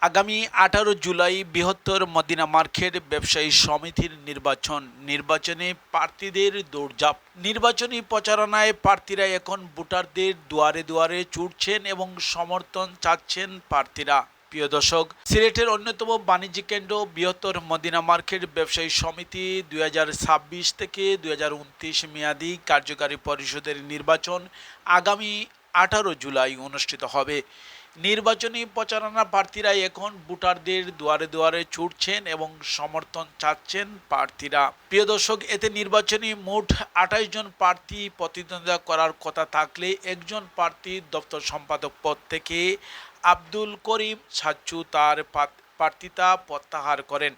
আগামী ১৮ জুলাই বৃহত্তর Medina market ব্যবসায়ী সমিতির নির্বাচনে প্রার্থীদের দৌড়ঝাঁপ। নির্বাচনী প্রচারণায় প্রার্থীরা এখন ভোটারদের দুয়ারে দুয়ারে ছুটছেন এবং সমর্থন চাচ্ছেন প্রার্থীরা। প্রিয় দর্শক, সিলেটের অন্যতম বাণিজ্যিক কেন্দ্র বৃহত্তর মদিনা মার্কেট ব্যবসায়ী সমিতি ২০২৬ থেকে ২০২৯ মেয়াদী কার্যকারী পরিষদের নির্বাচন আগামী ১৮ জুলাই অনুষ্ঠিত হবে। নির্বাচনী প্রচারণা প্রার্থীরা এখন ভোটারদের দুয়ারে দুয়ারে ছুটছেন এবং সমর্থন চাচ্ছেন প্রার্থীরা। প্রিয় দর্শক, এতে নির্বাচনী মোট ২৮ জন প্রার্থী প্রতিদ্বন্দ্বিতা করার কথা থাকলে একজন প্রার্থী দপ্তর সম্পাদক পদ থেকে আব্দুল করিম সাচ্চু তার প্রার্থিতা প্রত্যাহার করেন।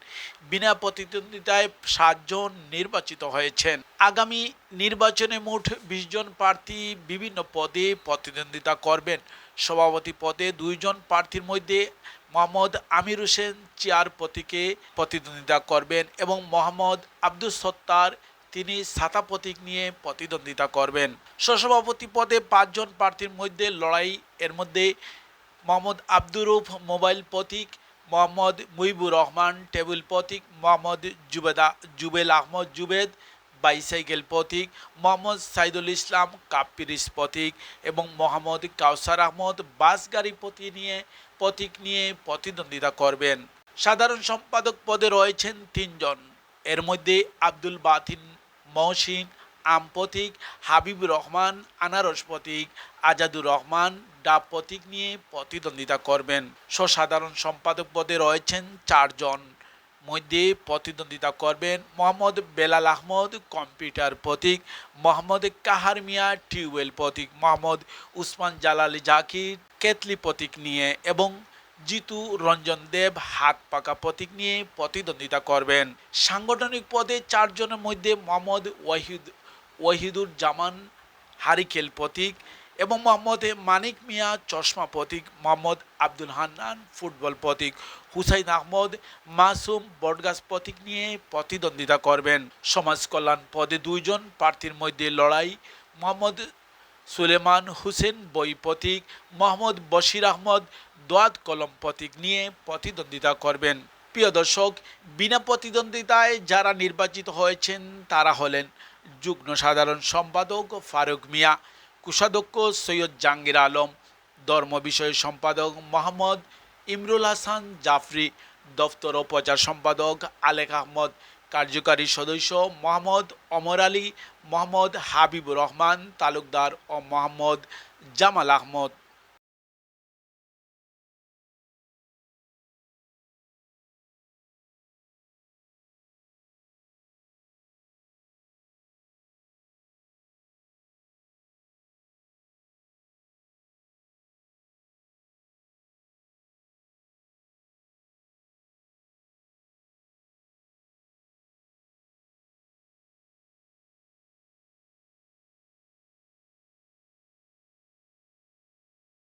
বিনা প্রতিদ্বন্দ্বিতায় ৭ জন নির্বাচিত হয়েছেন। আগামী নির্বাচনে মোট ২০ জন প্রার্থী বিভিন্ন পদে প্রতিদ্বন্দ্বিতা করবেন। সভাপতি পদে ২ জন প্রার্থীর মধ্যে মোহাম্মদ আমির হোসেন চেয়ার প্রতীকে প্রতিদ্বন্দ্বিতা করবেন এবং মোহাম্মদ আব্দুস সত্তার তিনি ছাতা প্রতীক নিয়ে প্রতিদ্বন্দ্বিতা করবেন। সহসভাপতি পদে ৫ জন প্রার্থীর মধ্যে লড়াই। এর মধ্যে মোহাম্মদ আব্দুর রউফ মোবাইল প্রতীক, মোহাম্মদ মুহিবুর রহমান টেবিল প্রতীক, মোহাম্মদ জুবেল আহমদ জুবেদ বাইসাইকেল প্রতীক, মোহাম্মদ সাইদুল ইসলাম কাপ্পিরিস প্রতীক এবং মোহাম্মদ কাউসার আহমদ বাস গাড়ি প্রতীক নিয়ে প্রতিদ্বন্দ্বিতা করবেন। সাধারণ সম্পাদক পদে রয়েছেন ৩ জন। এর মধ্যে আব্দুল বাতিন মহসিন আম প্রতীক, হাবিবুর রহমান আনারস প্রতীক, আজাদুর রহমান ডাব প্রতীক নিয়ে প্রতিদ্বন্দ্বিতা করবেন। সাধারণ সম্পাদক পদে রয়েছেন ৪ জন। মধ্যে প্রতিদ্বন্দ্বিতা করবেন মোহাম্মদ বেলাল আহমদ কম্পিউটার প্রতীক, মোহাম্মদ কাহার মিয়া টিউবওয়েল প্রতীক, মোহাম্মদ উসমান জালালি জাকির কেতলি প্রতীক নিয়ে এবং জিতু রঞ্জন দেব হাত পাকা প্রতীক নিয়ে প্রতিদ্বন্দ্বিতা করবেন। সাংগঠনিক পদে ৪ জনের মধ্যে মোহাম্মদ ওয়াহিদুর জামান হারিকেল প্রতীক এবং মোহাম্মদ মানিক মিয়া চশমা প্রতীক, মোহাম্মদ আব্দুল হান্নান ফুটবল প্রতীক, হুসাইন আহমদ মাসুম বটগাছ প্রতীক নিয়ে প্রতিদ্বন্দ্বিতা করবেন। সমাজ কল্যাণ পদে ২ জন প্রার্থীর মধ্যে লড়াই। মোহাম্মদ সুলেমান হোসেন বই প্রতীক, মোহাম্মদ বশির আহমদ দোয়াত কলম প্রতীক নিয়ে প্রতিদ্বন্দ্বিতা করবেন। প্রিয় দর্শক, বিনা প্রতিদ্বন্দ্বিতায় যারা নির্বাচিত হয়েছেন তারা হলেন যুগ্ম সাধারণ সম্পাদক ফারুক মিয়া, কোষাধ্যক্ষ সৈয়দ জাহাঙ্গীর আলম, ধর্ম বিষয় সম্পাদক মোহাম্মদ ইমরুল হাসান জাফরি, দফতর ও প্রচার সম্পাদক আলেক আহমদ, কার্যকারী সদস্য মোহাম্মদ ওমর আলী, মোহাম্মদ হাবিবুর রহমান তালুকদার ও মোহাম্মদ জামাল আহমদ।